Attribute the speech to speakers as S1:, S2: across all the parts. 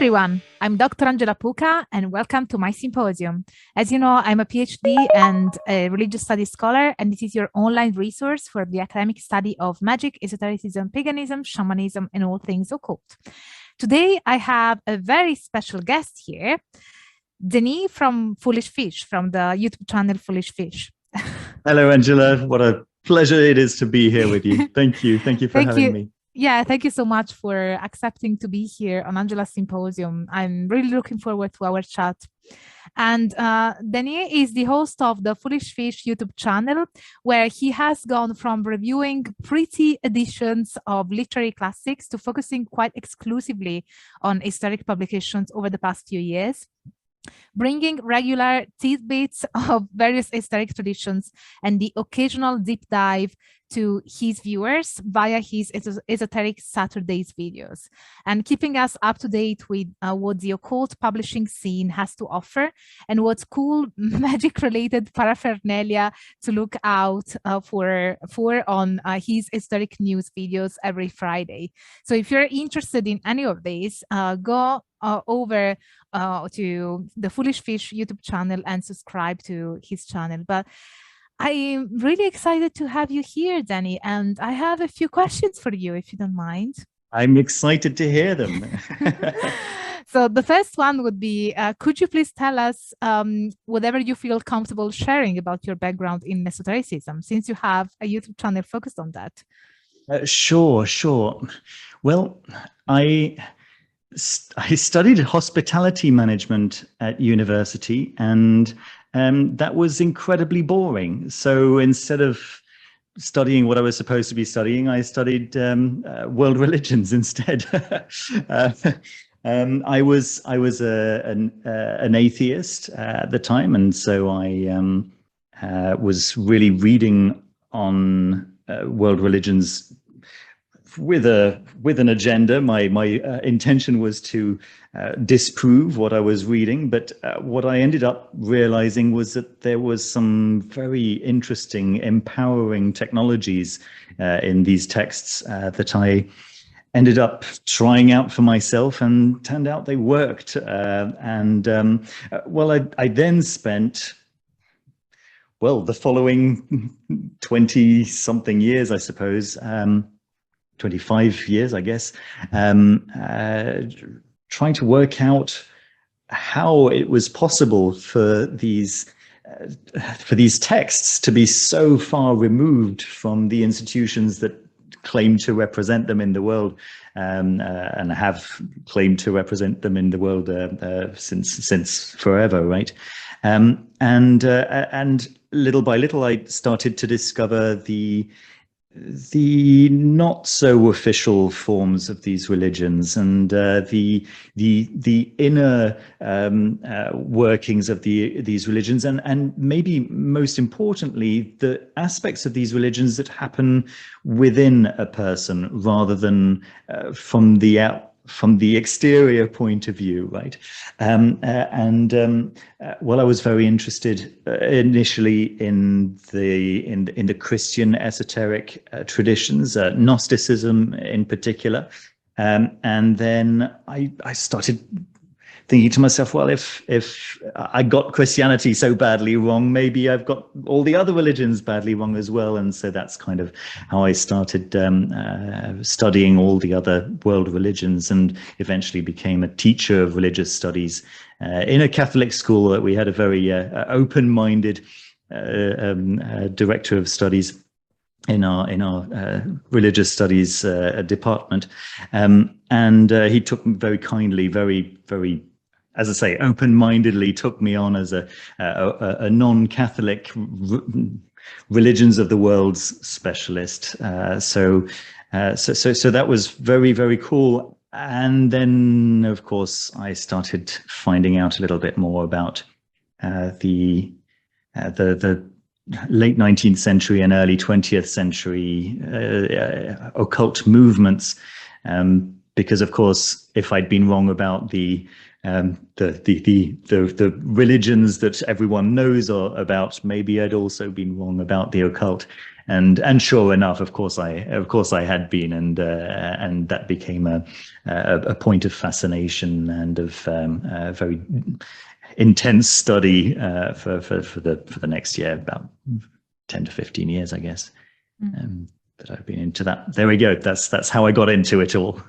S1: everyone, I'm Dr. Angela Puca and welcome to my symposium. As you know, I'm a PhD and a religious studies scholar, and this is your online resource for the academic study of magic, esotericism, paganism, shamanism, and all things occult. Today, I have a very special guest here, Denis from Foolish Fish, from the YouTube channel Foolish Fish.
S2: Hello, Angela. What a pleasure it is to be here with you. Thank you. Thank you for having me.
S1: Yeah, thank you so much for accepting to be here on Angela's symposium. I'm really looking forward to our chat. And Denis is the host of the Foolish Fish YouTube channel, where he has gone from reviewing pretty editions of literary classics to focusing quite exclusively on historic publications over the past few years, bringing regular tidbits of various historic traditions and the occasional deep dive to his viewers via his Esoteric Saturdays videos, and keeping us up to date with what the occult publishing scene has to offer and what's cool magic-related paraphernalia to look out for on his historic news videos every Friday. So if you're interested in any of these, go over to the Foolish Fish YouTube channel and subscribe to his channel. But I'm really excited to have you here, Denis, and I have a few questions for you, if you don't mind.
S2: I'm excited to hear them.
S1: So the first one would be, could you please tell us whatever you feel comfortable sharing about your background in esotericism, since you have a YouTube channel focused on that?
S2: Sure. Well, I studied hospitality management at university, and that was incredibly boring. So instead of studying what I was supposed to be studying, I studied world religions instead. I was an atheist at the time, and so I was really reading on world religions with an agenda. My intention was to disprove what I was reading, but what I ended up realizing was that there was some very interesting, empowering technologies in these texts that I ended up trying out for myself, and turned out they worked. Well, I then spent, well, the following 20-something years, I suppose, 25 years, I guess, trying to work out how it was possible for these texts to be so far removed from the institutions that claim to represent them in the world, and have claimed to represent them in the world since forever, right? And little by little, I started to discover the not so official forms of these religions, and the inner workings of these religions, and maybe most importantly, the aspects of these religions that happen within a person rather than from the exterior point of view, right? Well, I was very interested initially in the Christian esoteric traditions, Gnosticism in particular, and then I started thinking to myself, well, if I got Christianity so badly wrong, maybe I've got all the other religions badly wrong as well. And so that's kind of how I started studying all the other world religions, and eventually became a teacher of religious studies in a Catholic school. That we had a very open-minded director of studies in our religious studies department, and he took me very kindly, very, as I say, open-mindedly took me on as a non-Catholic religions of the world's specialist. So that was very, very cool. And then, of course, I started finding out a little bit more about the late 19th century and early 20th century occult movements, because, of course, if I'd been wrong about the religions that everyone knows about, maybe I'd also been wrong about the occult. And sure enough, of course I had been, and that became a point of fascination and of very intense study for the next year, about 10 to 15 years, I guess. That I've been into that. There we go. That's how I got into it all.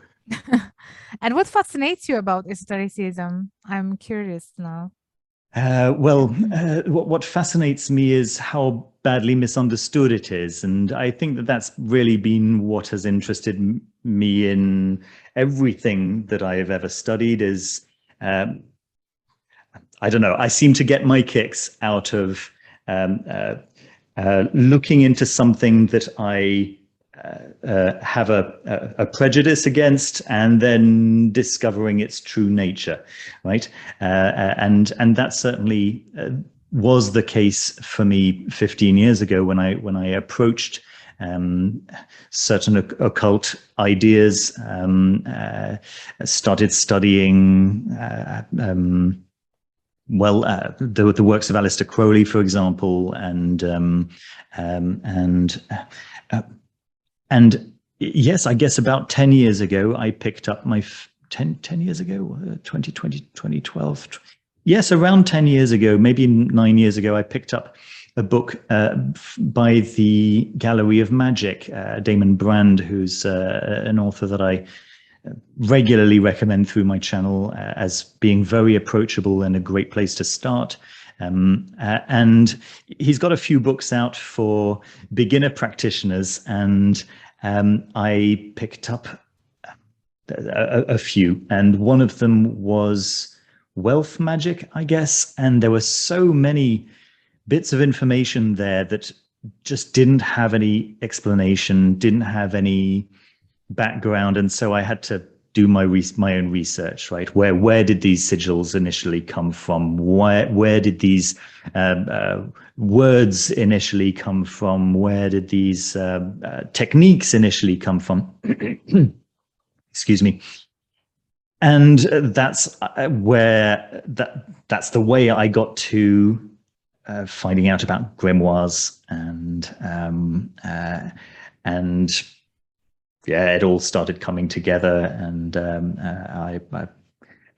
S1: And what fascinates you about esotericism? I'm curious now.
S2: What fascinates me is how badly misunderstood it is. And I think that that's really been what has interested me in everything that I have ever studied is, I don't know, I seem to get my kicks out of looking into something that I have a prejudice against, and then discovering its true nature, right? And that certainly was the case for me 15 years ago when I approached certain occult ideas, started studying the works of Aleister Crowley, for example, and yes, I guess about 10 years ago, I picked up my 10 years ago, 2020, 2012. Yes, around 10 years ago, maybe 9 years ago, I picked up a book by the Gallery of Magic, Damon Brand, who's an author that I regularly recommend through my channel as being very approachable and a great place to start. And he's got a few books out for beginner practitioners, and I picked up a few, and one of them was wealth magic, I guess. And there were so many bits of information there that just didn't have any explanation, didn't have any background, and so I had to do my own research, right? Where did these sigils initially come from? Where did these words initially come from? Where did these techniques initially come from? Excuse me. And that's that's the way I got to finding out about grimoires and yeah, it all started coming together, and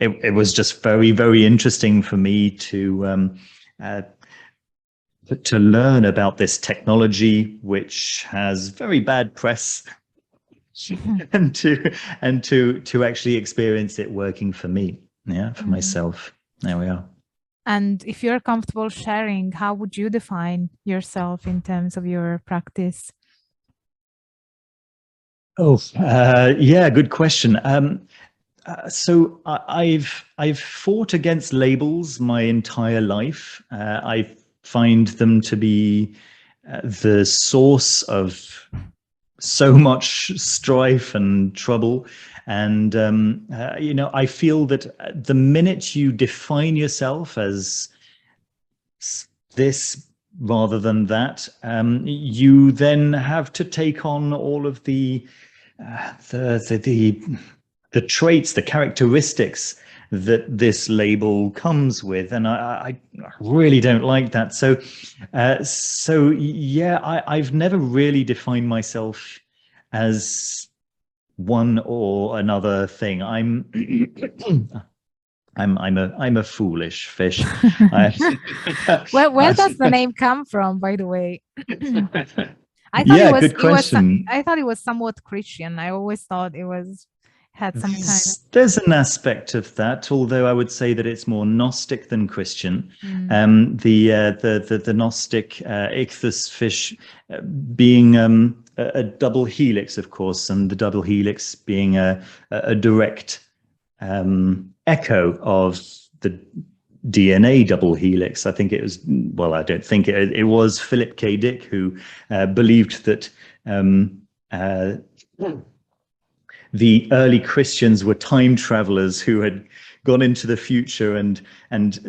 S2: it was just very, very interesting for me to learn about this technology, which has very bad press, and to actually experience it working for me, for myself. There we are.
S1: And if you're comfortable sharing, how would you define yourself in terms of your practice?
S2: Yeah, good question. So I've fought against labels my entire life. I find them to be the source of so much strife and trouble. And I feel that the minute you define yourself as this rather than that, you then have to take on all of the traits, the characteristics that this label comes with, and I really don't like that. So yeah, I've never really defined myself as one or another thing. I'm a foolish fish.
S1: Where does the name come from, by the way? I thought
S2: good question.
S1: I thought it was somewhat Christian. I always thought it had some kind of...
S2: There's an aspect of that, although I would say that it's more Gnostic than Christian. The Gnostic ichthus fish being a double helix, of course, and the double helix being a direct echo of the DNA double helix. I think it was, well, I don't think it was Philip K. Dick who believed that the early Christians were time travelers who had gone into the future and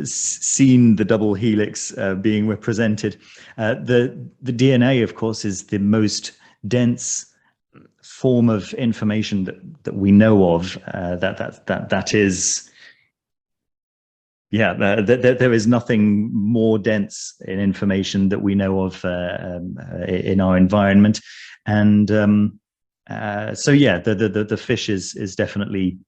S2: seen the double helix being represented. The DNA, of course, is the most dense form of information that we know of. That is Yeah, there is nothing more dense in information that we know of in our environment, and so yeah, the fish is definitely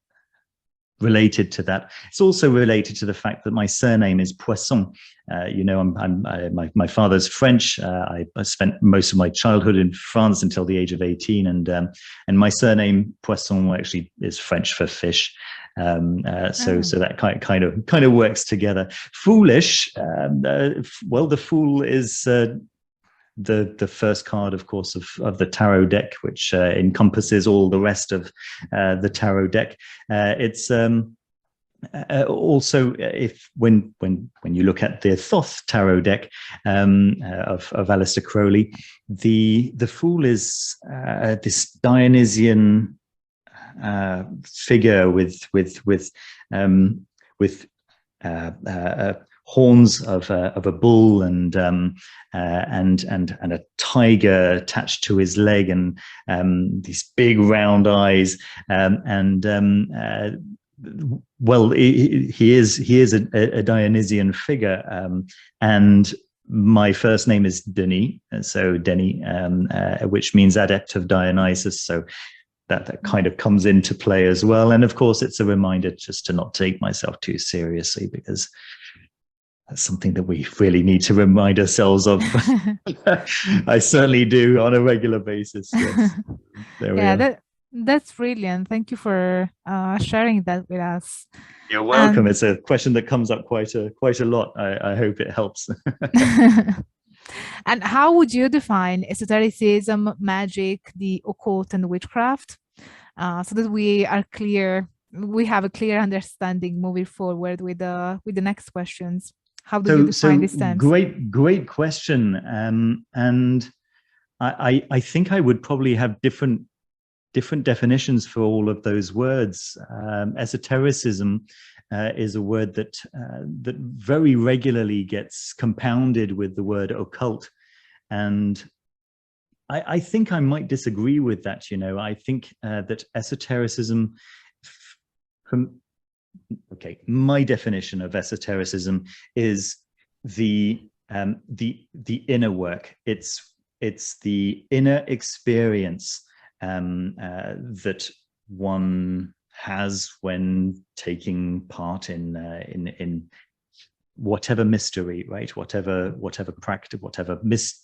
S2: related to that. It's also related to the fact that my surname is Poisson. My father's French. I spent most of my childhood in France until the age of 18, and my surname Poisson actually is French for fish. So that kind of works together. Foolish. Well, the Fool is the first card, of course, of the tarot deck, which encompasses all the rest of the tarot deck. It's also, if when you look at the Thoth tarot deck of Aleister Crowley, the Fool is this Dionysian figure with horns of a bull and a tiger attached to his leg, and these big round eyes, well, he is a Dionysian figure, and my first name is Denis, so Denis, which means adept of Dionysus. So that kind of comes into play as well. And of course, it's a reminder just to not take myself too seriously, because that's something that we really need to remind ourselves of. I certainly do on a regular basis. Yes.
S1: That's brilliant. Thank you for sharing that with us.
S2: You're welcome. It's a question that comes up quite a lot. I hope it helps.
S1: And how would you define esotericism, magic, the occult, and witchcraft, so that we are clear? We have a clear understanding moving forward with the next questions. How do you define these terms?
S2: Great question. And I think I would probably have different definitions for all of those words. Esotericism is a word that very regularly gets compounded with the word occult, and I think I might disagree with that. I think that esotericism, my definition of esotericism is the inner work. It's the inner experience that one has when taking part in whatever mystery, right? Whatever practice, whatever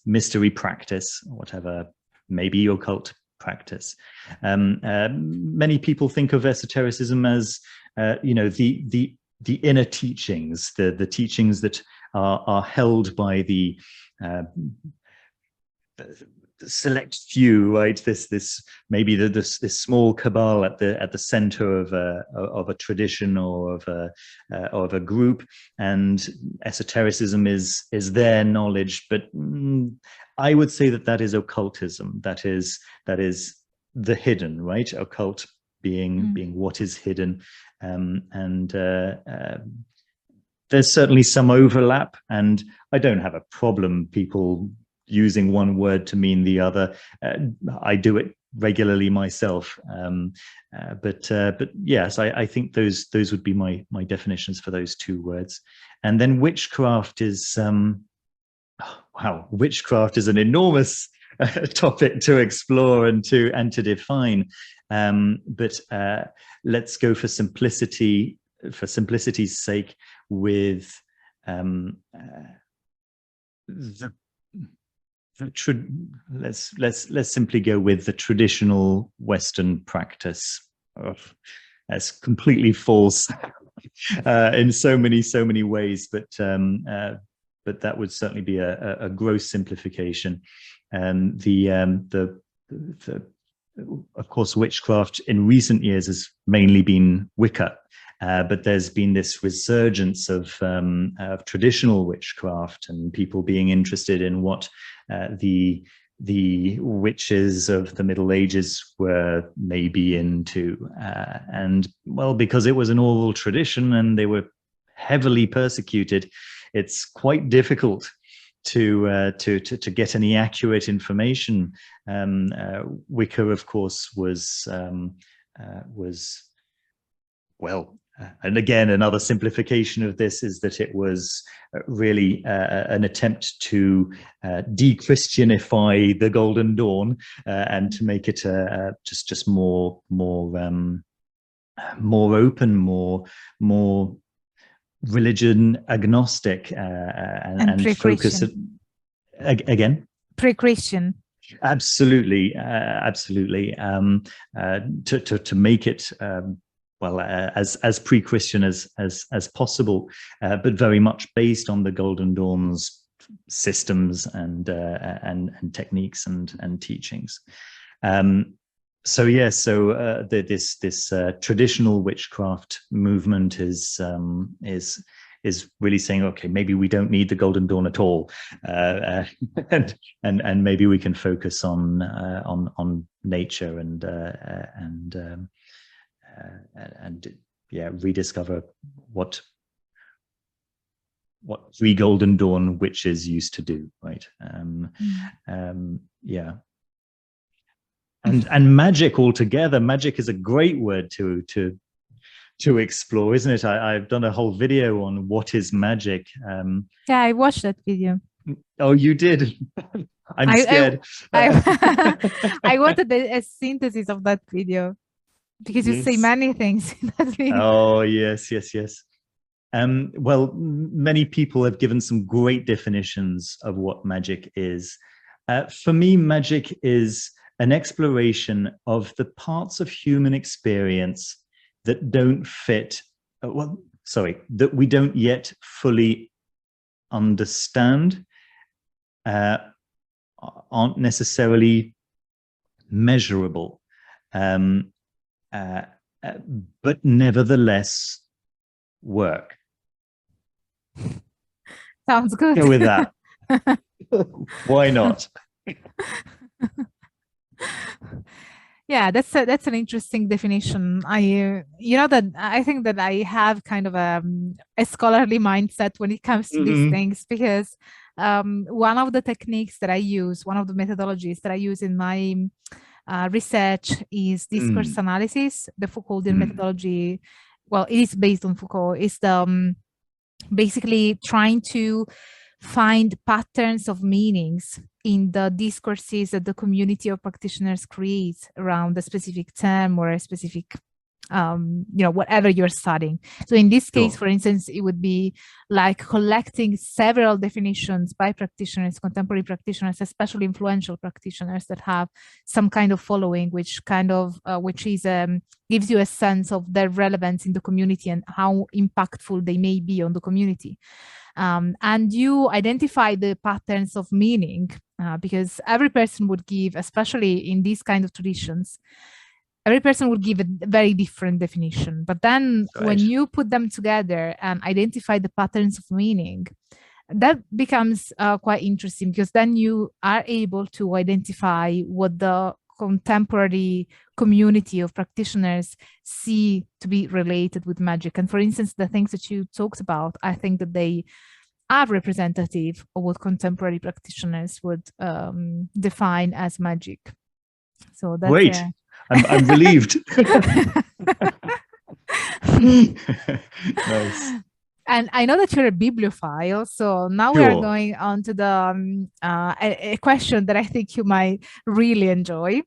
S2: mystery practice, whatever maybe occult practice. Many people think of esotericism as the inner teachings, the teachings that are held by the select few, right? This maybe this small cabal at the center of a tradition or of a group, and esotericism is their knowledge. But I would say that is occultism. That is the hidden, right? Occult being what is hidden, and there's certainly some overlap, and I don't have a problem people using one word to mean the other. I do it regularly myself, but yes, I think those would be my definitions for those two words. And then witchcraft is witchcraft is an enormous topic to explore and to define, but let's go for simplicity's sake with let's simply go with the traditional Western practice. That's completely false in so many ways, but that would certainly be a gross simplification. And of course, witchcraft in recent years has mainly been Wicca. But there's been this resurgence of traditional witchcraft, and people being interested in what the witches of the Middle Ages were maybe into, and well, because it was an oral tradition and they were heavily persecuted, it's quite difficult to get any accurate information. Wicca, of course, was well, and again, another simplification of this is that it was really an attempt to de-Christianify the Golden Dawn and to make it just more open, more religion agnostic, and focus again.
S1: Pre-Christian.
S2: Absolutely, absolutely. To make it well, as pre-Christian as possible, but very much based on the Golden Dawn's systems and techniques and teachings. So yeah, this traditional witchcraft movement is really saying, okay, maybe we don't need the Golden Dawn at all, and maybe we can focus on nature and rediscover what pre-Golden Dawn witches used to do, right? Yeah. And magic altogether. Magic is a great word to explore, isn't it? I've done a whole video on what is magic.
S1: Yeah, I watched that video.
S2: Oh, you did? I'm scared.
S1: I wanted a synthesis of that video because you say many things in that video.
S2: Oh, yes. Well, many people have given some great definitions of what magic is. For me, magic is an exploration of the parts of human experience that don't fit, that we don't yet fully understand, aren't necessarily measurable, but nevertheless work.
S1: Sounds good.
S2: Go with that. Why not?
S1: Yeah, that's an interesting definition. I think that I have kind of a scholarly mindset when it comes to these things, because one of the techniques that I use, one of the methodologies that I use in my research is discourse analysis. The Foucauldian methodology, well, it is based on Foucault. It's basically trying to find patterns of meanings in the discourses that the community of practitioners creates around a specific term or a specific, whatever you're studying. So in this case, for instance, it would be like collecting several definitions by practitioners, contemporary practitioners, especially influential practitioners that have some kind of following, which gives you a sense of their relevance in the community and how impactful they may be on the community. And you identify the patterns of meaning, because every person would give, especially in these kind of traditions, every person would give a very different definition. But then when you put them together and identify the patterns of meaning, that becomes quite interesting, because then you are able to identify what the contemporary community of practitioners see to be related with magic. And for instance, the things that you talked about, I think that they are representative of what contemporary practitioners would define as magic. So that's
S2: great. I'm relieved. Nice.
S1: And I know that you're a bibliophile, so now we are going on to the a question that I think you might really enjoy.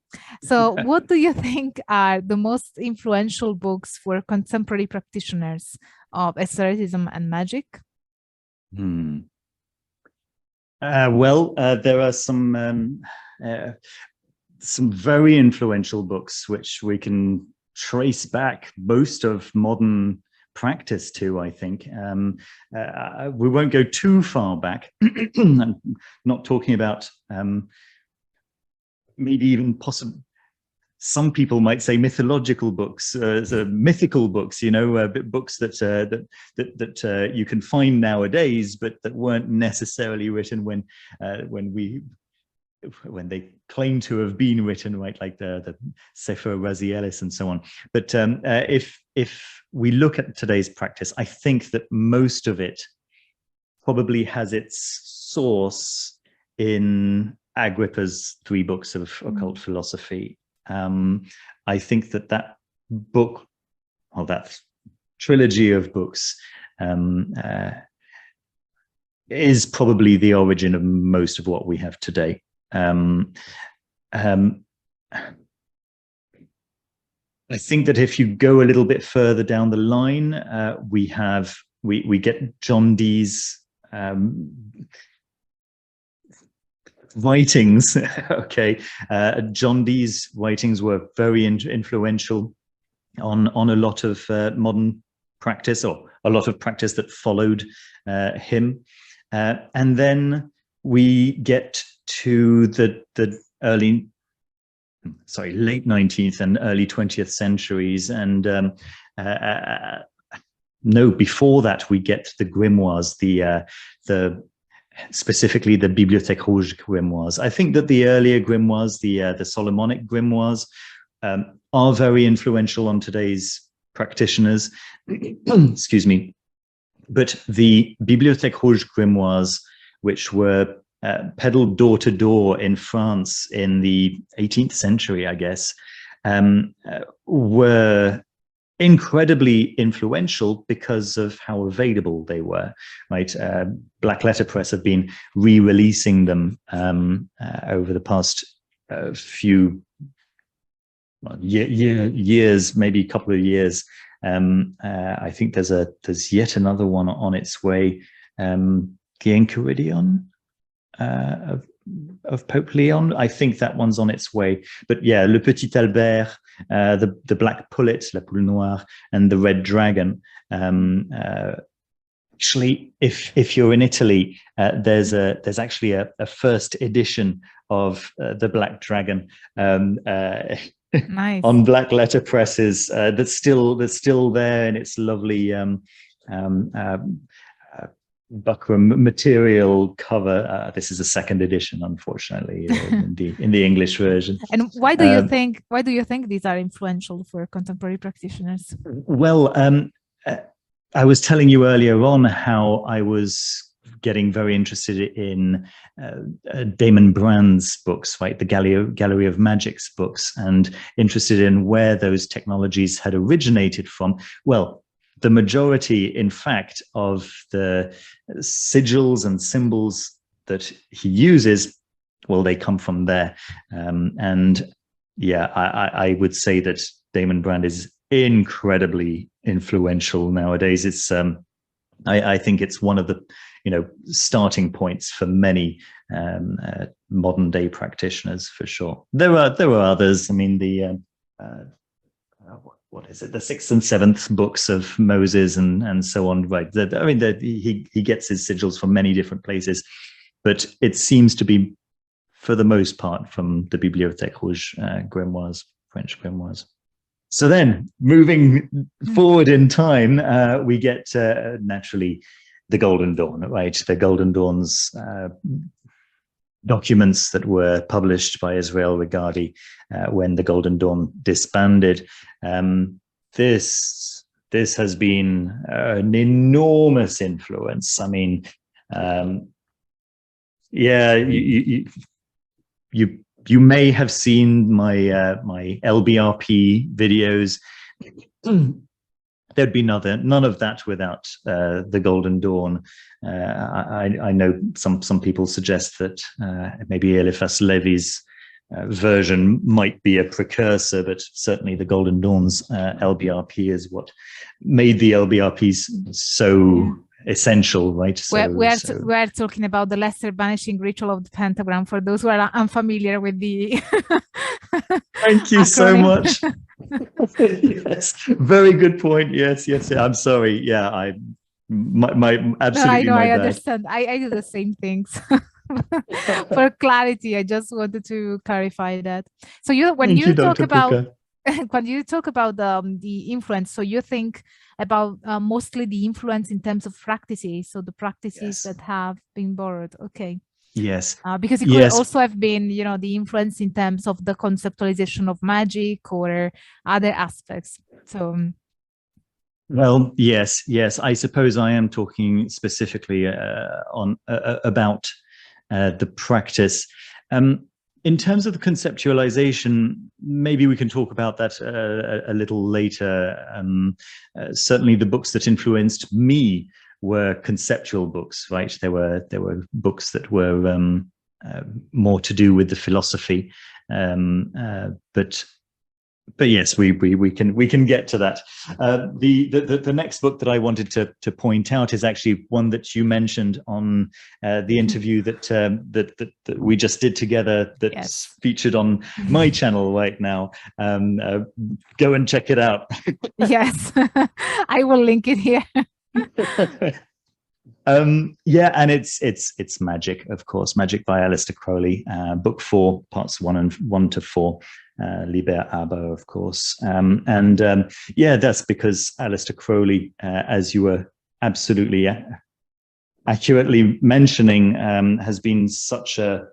S1: So what do you think are the most influential books for contemporary practitioners of esotericism and magic?
S2: Well, there are some very influential books which we can trace back most of modern practice to, I think. We won't go too far back. I'm not talking about maybe even possible. Some people might say mythological books, mythical books, books that you can find nowadays, but that weren't necessarily written when they claim to have been written, right, like the Sefer Raziel's and so on. But if we look at today's practice, I think that most of it probably has its source in Agrippa's 3 books of occult philosophy. I think that book, that trilogy of books is probably the origin of most of what we have today. I think that if you go a little bit further down the line, we get John Dee's writings. Okay, John Dee's writings were very influential on a lot of modern practice, or a lot of practice that followed him. And then we get to the late 19th and early 20th centuries, and no, before that we get the grimoires, specifically the Bibliothèque Rouge grimoires. I think that the earlier grimoires, the Solomonic grimoires, are very influential on today's practitioners. Excuse me. But the Bibliothèque Rouge grimoires, which were peddled door to door in France in the 18th century, I guess, were incredibly influential because of how available they were, right? Black Letter Press have been re-releasing them over the past few years, maybe a couple of years. I think there's yet another one on its way, the Enchiridion of Pope Leon. I think that one's on its way. But yeah, Le Petit Albert, the Black Pullet, La Poule Noire, and the Red Dragon. Actually, if you're in Italy, there's actually a first edition of the Black Dragon.
S1: Nice.
S2: On black letter presses, that's still there in its lovely buckram material cover. This is a second edition, unfortunately, in the English version.
S1: And why do you think these are influential for contemporary practitioners?
S2: Well, I was telling you earlier on how I was getting very interested in Damon Brand's books, right? The Gallery of Magic's books, and interested in where those technologies had originated from. Well, the majority, in fact, of the sigils and symbols that he uses, well, they come from there. And yeah, I would say that Damon Brand is incredibly influential nowadays. It's I think it's one of the starting points for many modern day practitioners, for sure. There were others. I mean, the what is it? The 6th and 7th books of Moses and so on. Right. He gets his sigils from many different places, but it seems to be, for the most part, from the Bibliothèque Rouge grimoires, French grimoires. So then, moving forward in time, we get naturally the Golden Dawn, right? The Golden Dawn's documents that were published by Israel Regardie when the Golden Dawn disbanded. This has been an enormous influence. I mean, yeah, you may have seen my my LBRP videos. There'd be none of that without the Golden Dawn. I know some people suggest that maybe Eliphas Levi's version might be a precursor, but certainly the Golden Dawn's LBRP is what made the LBRPs so essential, right? So,
S1: we're talking about the lesser banishing ritual of the pentagram, for those who are unfamiliar with the
S2: Thank you so much. Yes, very good point. Yes. I'm sorry. Yeah, my absolutely.
S1: No, I
S2: bad.
S1: understand. I do the same things. For clarity, I just wanted to clarify that. So when you talk about the influence, so you think about mostly the influence in terms of practices, so the practices that have been borrowed. Okay.
S2: Yes.
S1: Because it could also have been, the influence in terms of the conceptualization of magic or other aspects. So.
S2: Well, yes. I suppose I am talking specifically about the practice. in terms of the conceptualization, maybe we can talk about that a little later. Certainly, the books that influenced me were conceptual books, right? There were books that were more to do with the philosophy, but yes, we can get to that. The next book that I wanted to point out is actually one that you mentioned on the interview that we just did together. That's
S1: Yes.
S2: featured on my channel right now. Go and check it out.
S1: Yes, I will link it here.
S2: Yeah, and it's Magic, of course. Magic by Aleister Crowley, book 4, parts 1 to 4. Liber Abo, of course. Yeah, that's because Aleister Crowley, as you were absolutely accurately mentioning, has been such a...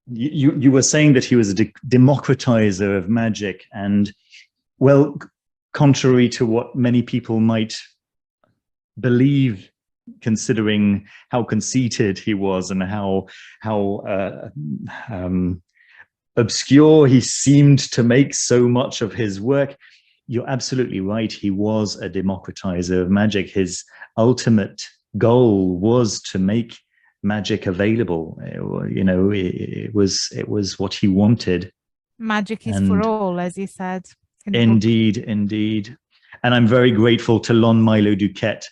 S2: You were saying that he was a democratizer of magic, and, well, contrary to what many people might believe, considering how conceited he was and how obscure he seemed to make so much of his work, you're absolutely right. He was a democratizer of magic. His ultimate goal was to make magic available. It was what he wanted.
S1: Magic is for all, as he said.
S2: Indeed. And I'm very grateful to Lon Milo Duquette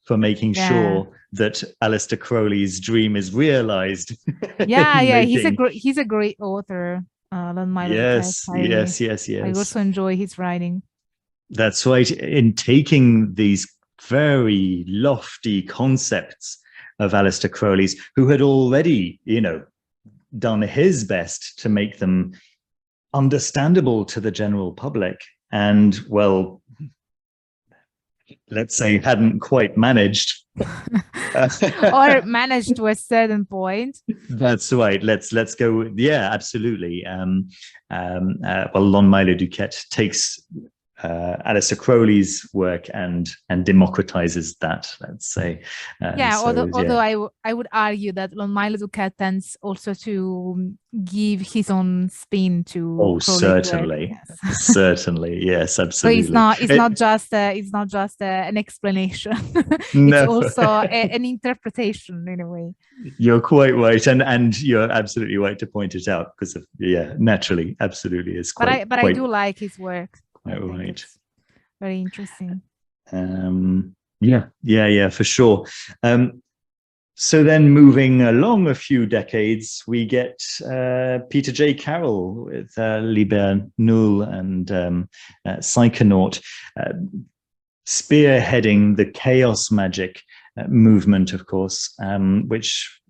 S2: for making sure that Aleister Crowley's dream is realized.
S1: He's a great author. Lon Milo Duquette.
S2: Yes.
S1: I also enjoy his writing.
S2: That's right. In taking these very lofty concepts of Aleister Crowley's, who had already, done his best to make them understandable to the general public, and, well, let's say hadn't quite managed.
S1: Or managed to a certain point.
S2: That's right. Let's go. Yeah, absolutely. Well, Lon Milo Duquette takes Aleister Crowley's work and democratizes that, let's say.
S1: Although I would argue that Lon Milo Duquette tends also to give his own spin to Crowley's
S2: certainly
S1: work. Yes.
S2: Certainly, yes, absolutely.
S1: So it's not just an explanation.
S2: No.
S1: It's also an interpretation in a way.
S2: You're quite right, and you're absolutely right to point it out, because naturally, absolutely is quite.
S1: But I do like his work.
S2: Right.
S1: Very interesting.
S2: Yeah, for sure. So then, moving along a few decades, we get Peter J. Carroll with Liber Null and Psychonaut, spearheading the chaos magic movement, of course, which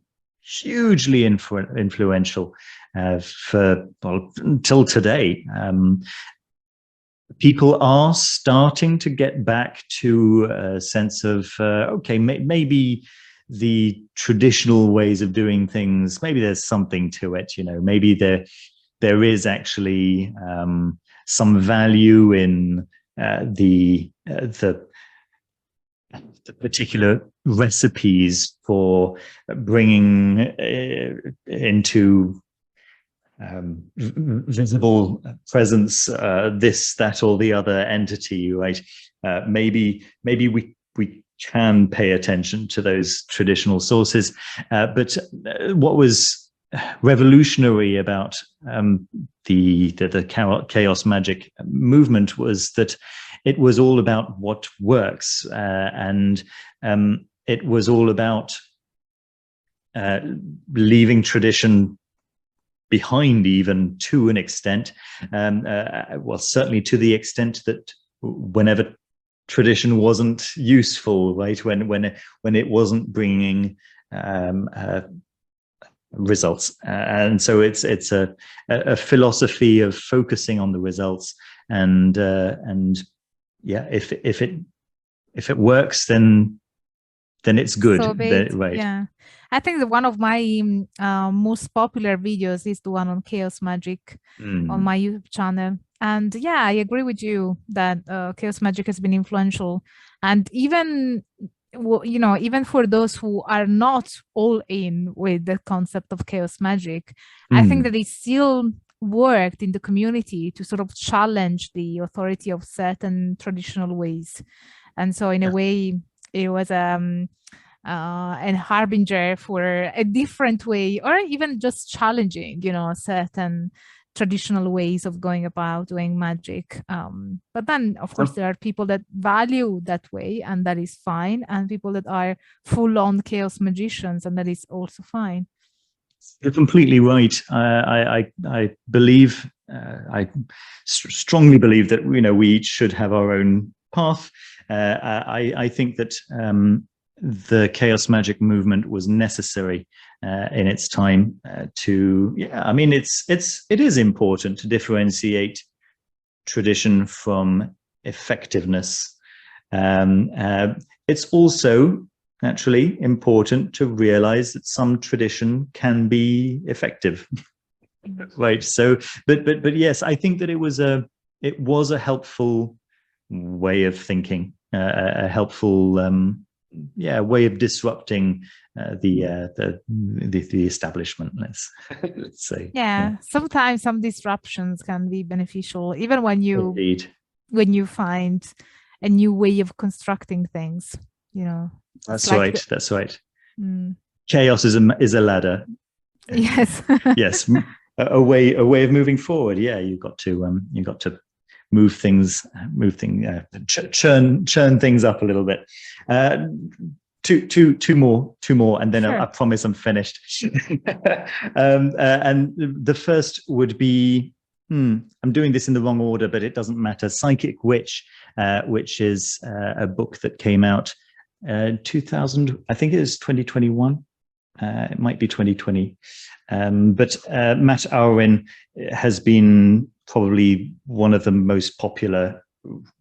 S2: hugely influential until today. People are starting to get back to a sense of, maybe the traditional ways of doing things, maybe there's something to it, maybe there is actually some value in the particular recipes for bringing into visible presence this, that, or the other entity, right? Maybe we can pay attention to those traditional sources, but what was revolutionary about the chaos magic movement was that it was all about what works, and it was all about leaving tradition behind, even to an extent. Well, certainly to the extent that whenever tradition wasn't useful, right, when it wasn't bringing results, and so it's a philosophy of focusing on the results, and if it works, then it's good.
S1: So
S2: right.
S1: Yeah, I think that one of my most popular videos is the one on chaos magic on my YouTube channel. And yeah, I agree with you that chaos magic has been influential. And even you know, even for those who are not all in with the concept of chaos magic, I think that it still worked in the community to sort of challenge the authority of certain traditional ways. And so in a way, it was an harbinger for a different way, or even just challenging, you know, certain traditional ways of going about doing magic. But then, of course, there are people that value that way, and that is fine, and people that are full-on chaos magicians, and that is also fine.
S2: You're completely right. I believe, I strongly believe that, you know, we each should have our own path. I think that the chaos magic movement was necessary in its time to, yeah, I mean, it is important to differentiate tradition from effectiveness. It's also naturally important to realize that some tradition can be effective. Right. So, but yes, I think that it was a helpful way of thinking, a helpful way of disrupting the establishment, let's say.
S1: Yeah, sometimes some disruptions can be beneficial, even when you find a new way of constructing things, you know.
S2: That's like right. That's right.
S1: Mm.
S2: Chaos is a ladder.
S1: Yes.
S2: Yes. A way of moving forward. Yeah, you've got to move things, churn things up a little bit. Two more, and then sure. I promise I'm finished. And the first would be, I'm doing this in the wrong order, but it doesn't matter. Psychic Witch, which is a book that came out 2000, I think it is 2021. It might be 2020. But Matt Auryn has been probably one of the most popular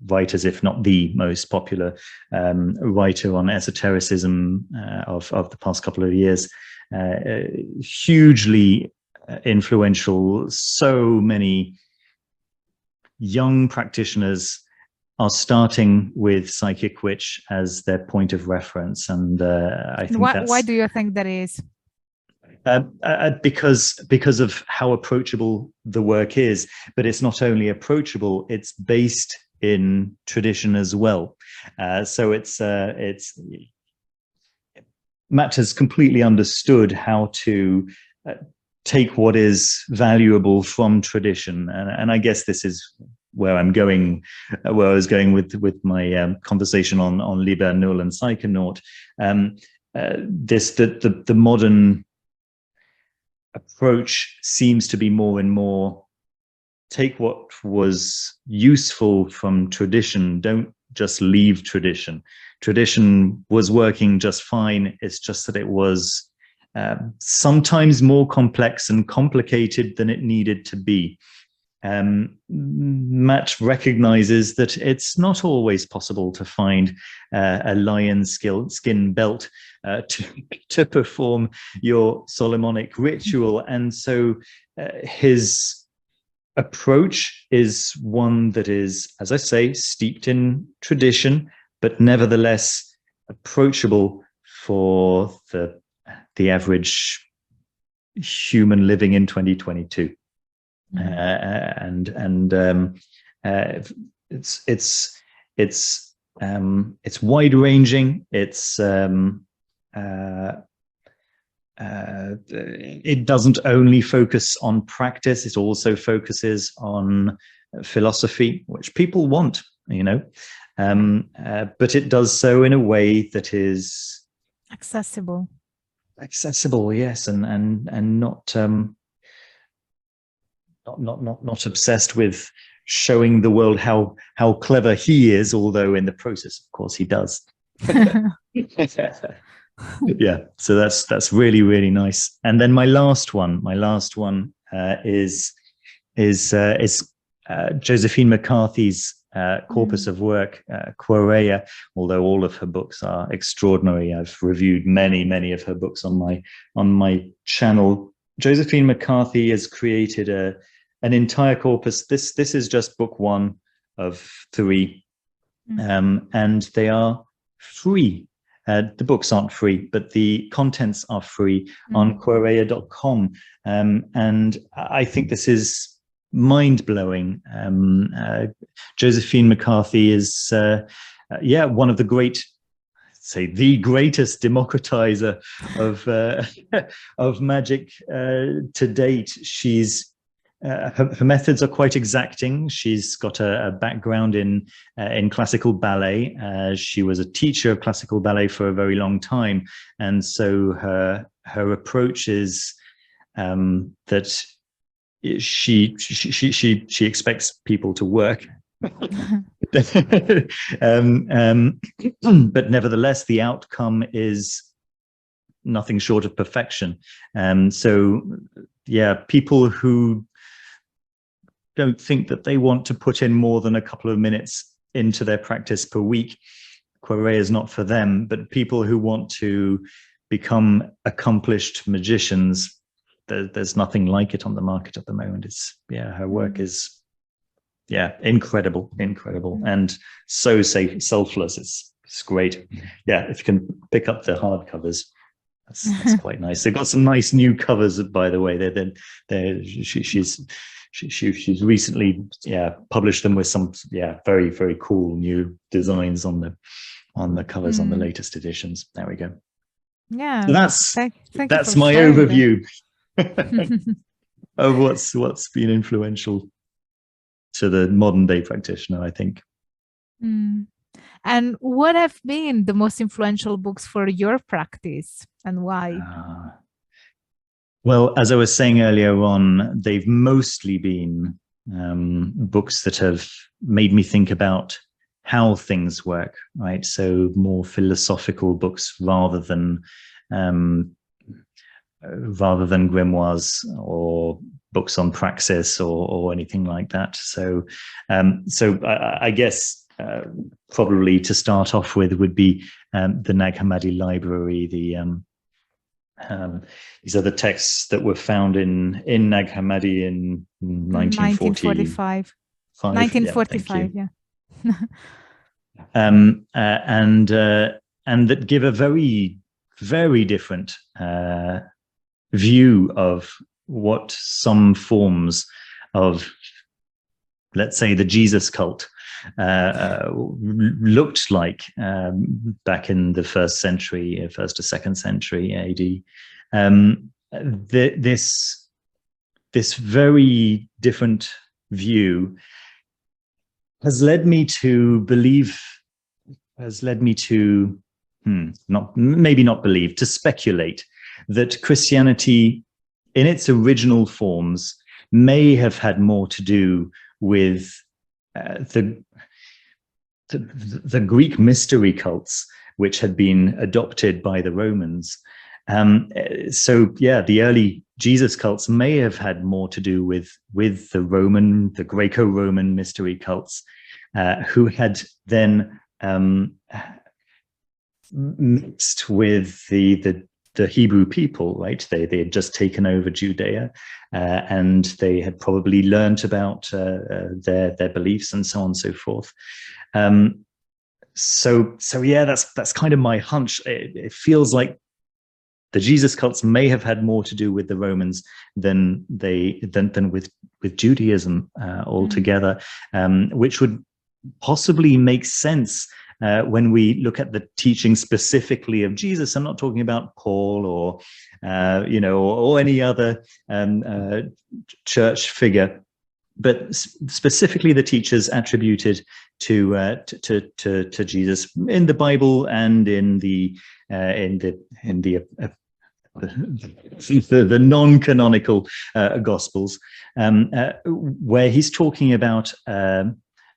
S2: writers, if not the most popular writer on esotericism of the past couple of years. Hugely influential. So many young practitioners are starting with Psychic Witch as their point of reference, and I think
S1: why do you think that is?
S2: Because of how approachable the work is, but it's not only approachable; it's based in tradition as well. So it's Matt has completely understood how to take what is valuable from tradition, and I guess this is where I'm going, where I was going with my conversation on Liber Null and Psychonaut. The modern approach seems to be more and more take what was useful from tradition, don't just leave tradition. Tradition was working just fine. It's just that it was sometimes more complex and complicated than it needed to be. Matt recognizes that it's not always possible to find a lion skin belt to perform your Solomonic ritual, and so his approach is one that is, as I say, steeped in tradition, but nevertheless approachable for the average human living in 2022. It's wide ranging. It doesn't only focus on practice; it also focuses on philosophy, which people want, you know. But it does so in a way that is
S1: accessible.
S2: Accessible, yes, and not obsessed with showing the world how clever he is, although in the process, of course, he does. Yeah, so that's really, really nice. And then my last one is Josephine McCarthy's corpus of work, Quareia. Although all of her books are extraordinary, I've reviewed many of her books on my channel. Josephine McCarthy has created an entire corpus. This is just book 1 of 3, and they are free. The books aren't free, but the contents are free on Quareia.com. And I think this is mind-blowing. Josephine McCarthy is, one of the great, say, the greatest democratizer of of magic to date. She's her methods are quite exacting. She's got a background in classical ballet. She was a teacher of classical ballet for a very long time, and so her approach is that she expects people to work. But nevertheless, the outcome is nothing short of perfection. So yeah, people who don't think that they want to put in more than a couple of minutes into their practice per week, Quareia is not for them. But people who want to become accomplished magicians, there's nothing like it on the market at the moment. It's her work is incredible, and so selfless. It's great. Yeah, if you can pick up the hardcovers, that's quite nice. They've got some nice new covers, by the way. She's recently published them with some very, very cool new designs on the covers on the latest editions. There we go.
S1: Yeah,
S2: so that's my overview of what's been influential to the modern day practitioner, I think.
S1: And what have been the most influential books for your practice, and why?
S2: Well, as I was saying earlier on, they've mostly been books that have made me think about how things work, right? So more philosophical books rather than grimoires or books on praxis or anything like that. So I guess probably to start off with would be the Nag Hammadi library. These are the texts that were found in Nag Hammadi in 1945.
S1: 1945, yeah.
S2: And that give a very, very different view of what some forms of, let's say, the Jesus cult looked like back in the first to second century AD. This very different view has led me to to speculate that Christianity in its original forms may have had more to do with the Greek mystery cults, which had been adopted by the Romans. The early Jesus cults may have had more to do with the Greco-Roman mystery cults, who had then mixed with the Hebrew people, right? They had just taken over Judea, and they had probably learnt about their beliefs and so on and so forth. That's kind of my hunch. It feels like the Jesus cults may have had more to do with the Romans than with Judaism altogether, which would possibly make sense when we look at the teaching specifically of Jesus. I'm not talking about Paul or any other church figure, but specifically the teachers attributed to Jesus in the Bible and in the non-canonical Gospels, where he's talking about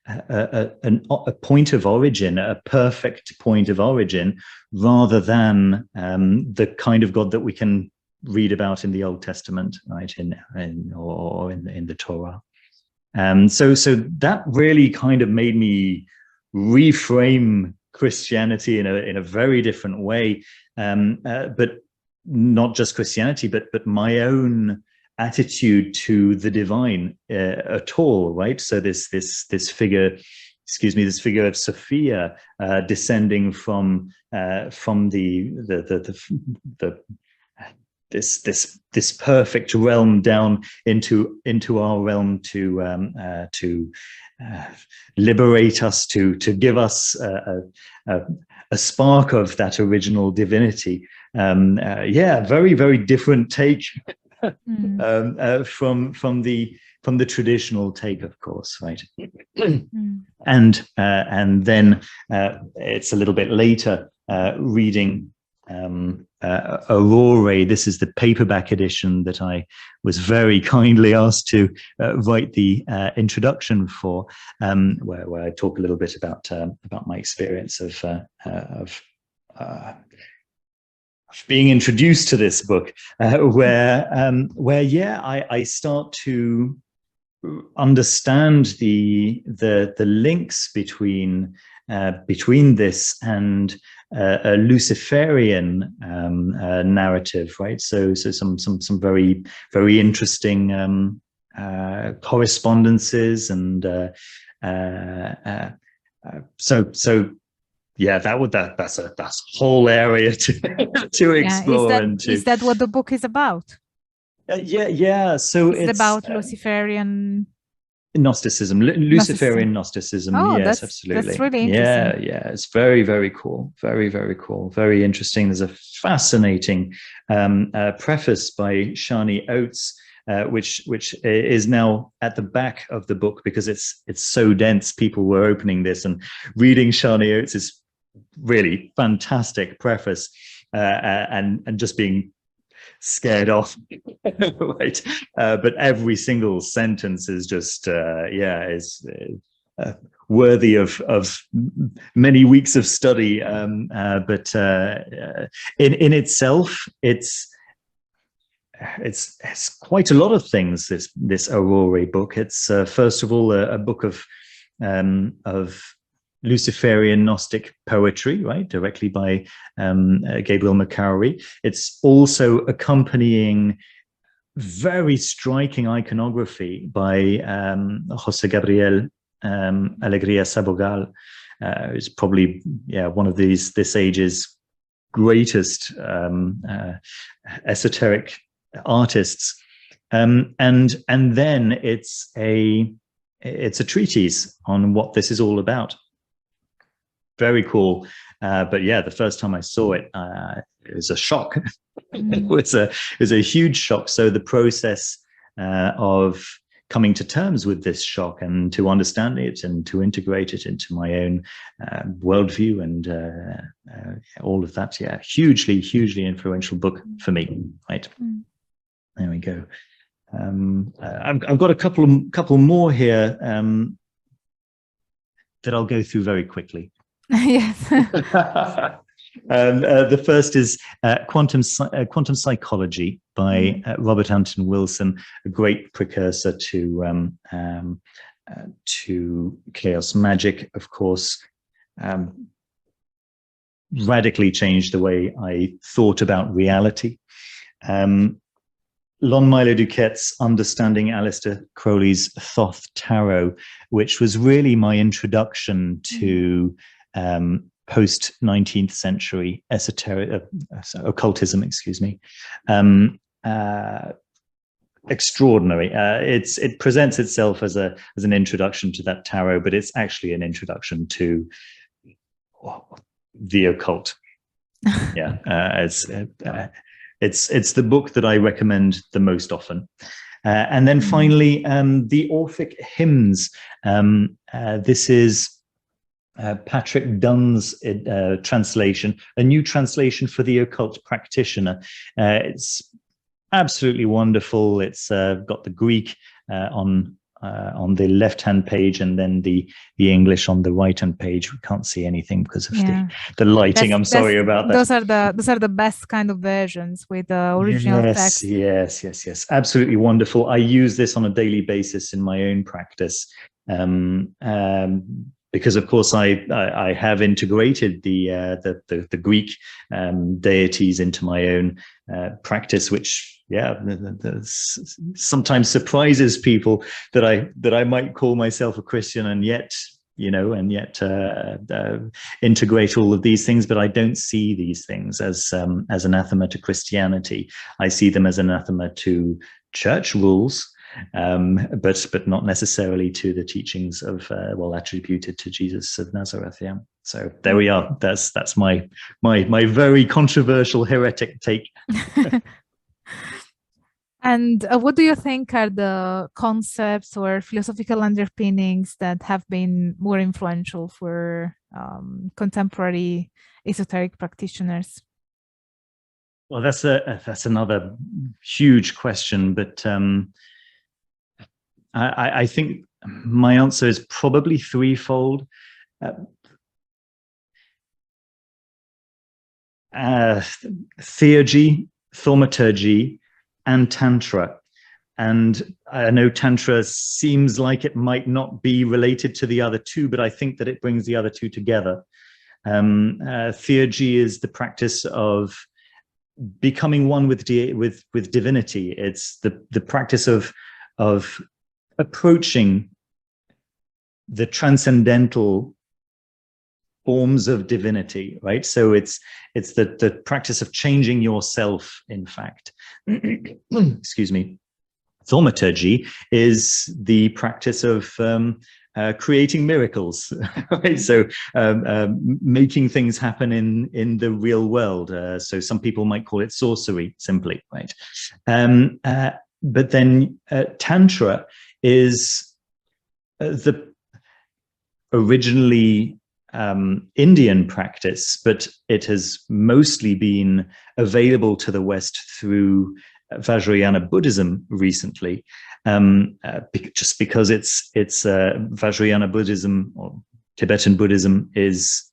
S2: a point of origin, a perfect point of origin, rather than the kind of God that we can read about in the Old Testament, right, in the Torah. So that really kind of made me reframe Christianity in a very different way, but not just Christianity, but my own attitude to the divine at all, right? So this figure excuse me, this figure of Sophia descending from this perfect realm down into our realm to liberate us, to give us a spark of that original divinity. Very, very different take from the traditional take, of course, right? And then it's a little bit later reading Aurore. This is the paperback edition that I was very kindly asked to write the introduction for, where I talk a little bit about my experience of being introduced to this book, where I start to understand the links between this and a Luciferian narrative, right? So some very, very interesting correspondences, and yeah, that's a whole area to explore.
S1: Is that what the book is about?
S2: So
S1: it's about Luciferian
S2: Gnosticism, Luciferian Gnosticism.
S1: Oh,
S2: yes, absolutely.
S1: That's really interesting.
S2: Yeah, it's very, very cool. Very, very cool. Very interesting. There's a fascinating preface by Shani Oates, which is now at the back of the book because it's so dense. People were opening this and reading Shani Oates' really fantastic preface and just being scared off, right? But every single sentence is just is worthy of many weeks of study. But in itself, it's quite a lot of things. This Aurore book. It's first of all a book of Luciferian Gnostic poetry, right, directly by Gabriel McCarthy. It's also accompanying very striking iconography by José Gabriel Alegría Sabogal, who's probably one of this age's greatest esoteric artists. And then it's a treatise on what this is all about. Very cool. But yeah, the first time I saw it, it was a shock. It was a huge shock. So the process of coming to terms with this shock and to understand it and to integrate it into my own worldview and all of that, hugely, hugely influential book for me. Right. There we go. I've got a couple more here that I'll go through very quickly.
S1: Yes.
S2: The first is Quantum Psychology by Robert Anton Wilson, a great precursor to Chaos Magic, of course. Radically changed the way I thought about reality. Lon Milo Duquette's Understanding Aleister Crowley's Thoth Tarot, which was really my introduction to post-19th century esoteric occultism, excuse me. Extraordinary. It presents itself as an introduction to that tarot, but it's actually an introduction to the occult. It's the book that I recommend the most often. And then finally, the Orphic Hymns. This is Patrick Dunn's translation, a new translation for the occult practitioner. It's absolutely wonderful. It's got the Greek on the left-hand page and then the English on the right-hand page. We can't see anything because of the lighting. I'm sorry about that.
S1: Those are the best kind of versions with the original text.
S2: Yes. Absolutely wonderful. I use this on a daily basis in my own practice. Because of course I have integrated the Greek deities into my own practice, which sometimes surprises people that I might call myself a Christian and yet and yet integrate all of these things. But I don't see these things as anathema to Christianity. I see them as anathema to church rules, but not necessarily to the teachings of attributed to Jesus of Nazareth. Yeah. So there we are. That's my very controversial heretic take.
S1: And what do you think are the concepts or philosophical underpinnings that have been more influential for contemporary esoteric practitioners?
S2: Well, that's another huge question, but I think my answer is probably threefold. Theurgy, thaumaturgy, and Tantra. And I know Tantra seems like it might not be related to the other two, but I think that it brings the other two together. Theurgy is the practice of becoming one with divinity. It's the practice of approaching the transcendental forms of divinity, right? So it's the practice of changing yourself, in fact. Excuse me. Thaumaturgy is the practice of creating miracles, right? So making things happen in the real world. So some people might call it sorcery, simply, right? But then Tantra is the originally Indian practice, but it has mostly been available to the West through Vajrayana Buddhism recently, just because it's Vajrayana Buddhism or Tibetan Buddhism is,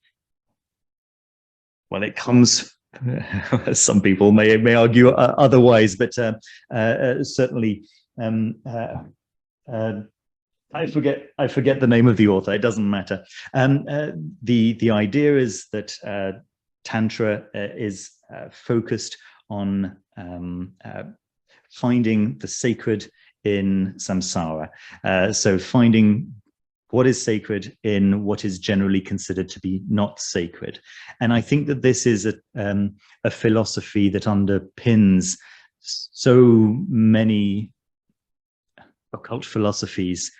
S2: well, it comes. Some people may argue otherwise, but certainly. I forget the name of the author. It doesn't matter. The idea is that Tantra is focused on finding the sacred in samsara. So finding what is sacred in what is generally considered to be not sacred. And I think that this is a philosophy that underpins so many occult philosophies.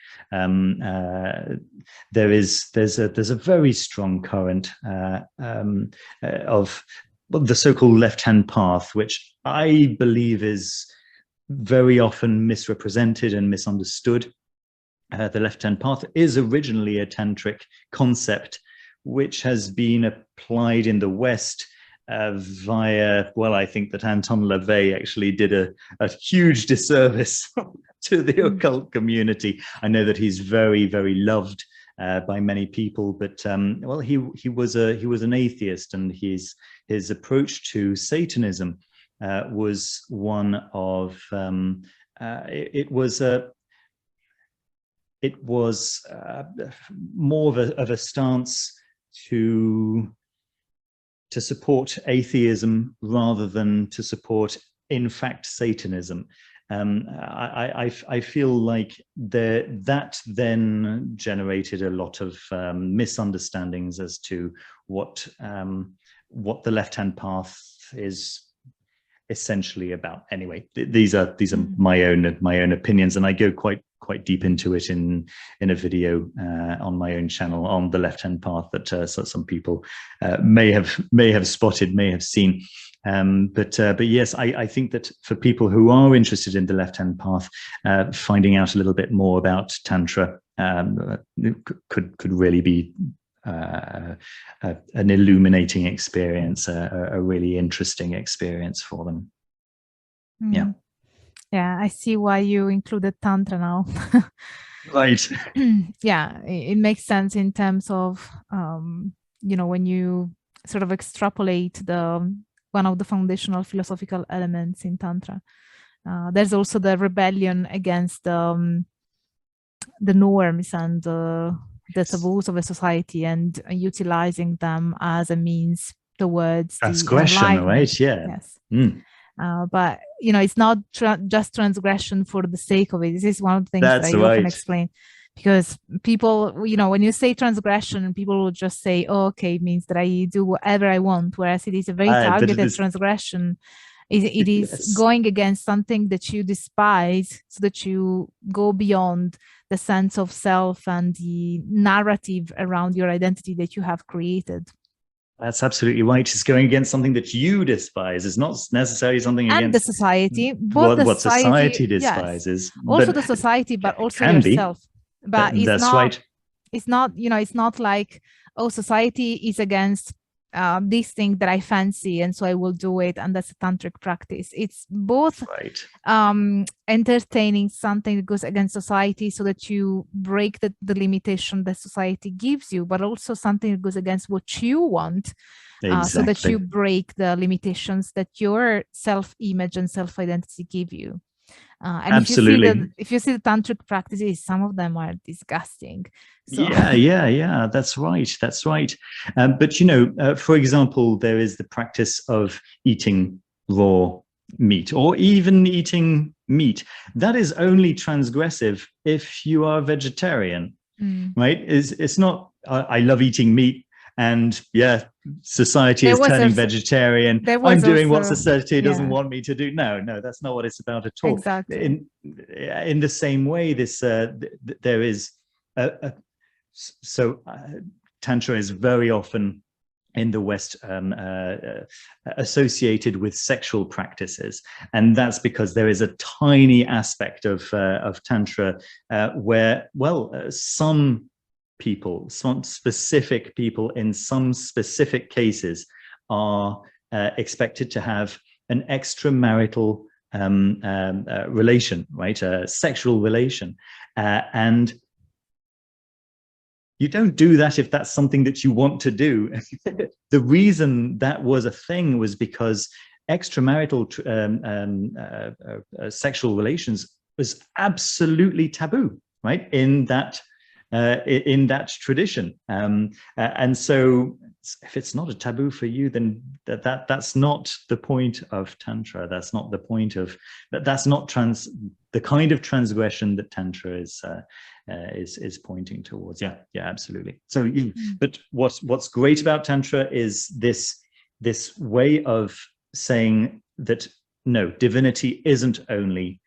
S2: There's a very strong current of the so-called left-hand path, which I believe is very often misrepresented and misunderstood. The left-hand path is originally a tantric concept, which has been applied in the West via, well, I think that Anton LaVey actually did a huge disservice to the occult community. I know that he's very, very loved by many people, but well, he was an atheist, and his approach to Satanism was one of it was more of a stance to support atheism rather than to support, in fact, Satanism. I feel like that then generated a lot of misunderstandings as to what the left-hand path is essentially about. Anyway, these are my own opinions, and I go quite deep into it in a video on my own channel on the left-hand path that so some people may have spotted, may have seen. But yes, I think that for people who are interested in the left-hand path, finding out a little bit more about Tantra could really be an illuminating experience, a really interesting experience for them. Yeah.
S1: Yeah, I see why you included Tantra now.
S2: Right.
S1: Yeah, it makes sense in terms of, when you sort of extrapolate one of the foundational philosophical elements in Tantra. There's also the rebellion against the norms and the taboos of a society, and utilizing them as a means towards
S2: transgression, right? Yeah.
S1: Yes. But it's not just transgression for the sake of it. This is one of the things that I often explain. because people, when you say transgression, people will just say, oh, okay, it means that I do whatever I want, whereas it is a very targeted transgression. It is going against something that you despise, so that you go beyond the sense of self and the narrative around your identity that you have created.
S2: That's absolutely right. It's going against something that you despise. It's not necessarily something against
S1: and the society,
S2: what society despises.
S1: Yes. Also the society, but also yourself. But
S2: that's right.
S1: It's not, it's not like, oh, society is against this thing that I fancy, and so I will do it, and that's a tantric practice. It's both entertaining something that goes against society so that you break the limitation that society gives you, but also something that goes against what you want, so that you break the limitations that your self-image and self-identity give you. And
S2: absolutely.
S1: If you see the tantric practices, some of them are disgusting. So.
S2: Yeah, that's right. But for example, there is the practice of eating raw meat, or even eating meat. That is only transgressive if you are vegetarian, right? It's not. I love eating meat, and society is turning vegetarian. I'm doing what society doesn't want me to do. No, that's not what it's about at all.
S1: Exactly.
S2: In the same way, there is Tantra is very often in the West associated with sexual practices, and that's because there is a tiny aspect of Tantra where, some specific people in some specific cases are expected to have an extramarital relation, right? A sexual relation. And you don't do that if that's something that you want to do. The reason that was a thing was because extramarital sexual relations was absolutely taboo, right? In that tradition, and so if it's not a taboo for you, then that's not the point of Tantra. That's not the point of that's not the kind of transgression that Tantra is pointing towards. Yeah, absolutely. So but what's great about Tantra is this way of saying that no, divinity isn't only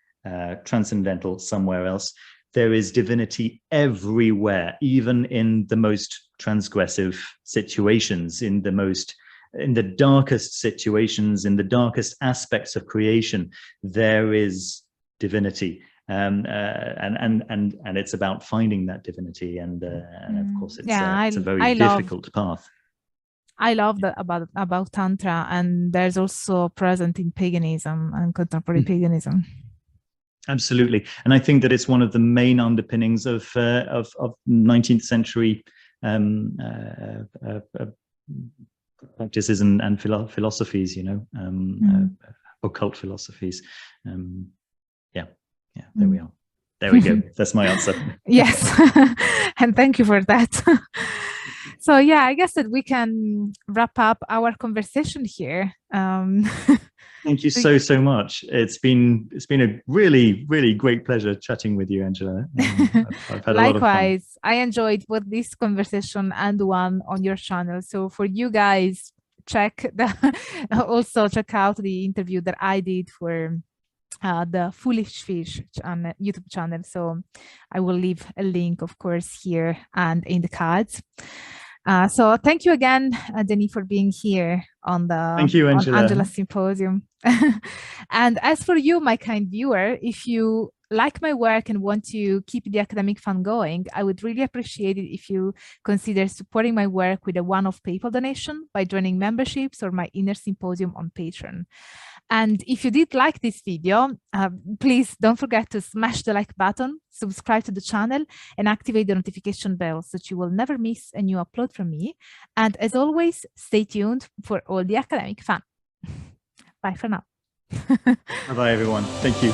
S2: transcendental somewhere else. There is divinity everywhere, even in the most transgressive situations, in the darkest situations, in the darkest aspects of creation. There is divinity, and it's about finding that divinity, and of course, it's a very difficult path.
S1: I love that about Tantra, and there's also present in paganism and contemporary paganism.
S2: Absolutely, and I think that it's one of the main underpinnings of 19th century practices and philosophies. Occult philosophies. There we are. There we go. That's my answer.
S1: Yes, and thank you for that. So I guess that we can wrap up our conversation here.
S2: Thank you so much. It's been a really, really great pleasure chatting with you, Angela. I've had a lot of fun.
S1: Likewise, I enjoyed both this conversation and one on your channel. So for you guys, also check out the interview that I did for the Foolish Fish YouTube channel. So I will leave a link, of course, here and in the cards. So thank you again, Denis, for being here on the Angela Symposium. And as for you, my kind viewer, if you like my work and want to keep the academic fun going, I would really appreciate it if you consider supporting my work with a one-off PayPal donation by joining memberships or my inner symposium on Patreon. And if you did like this video, please don't forget to smash the like button, subscribe to the channel, and activate the notification bell so that you will never miss a new upload from me. And as always, stay tuned for all the academic fun. Bye for now.
S2: Bye-bye, everyone. Thank you.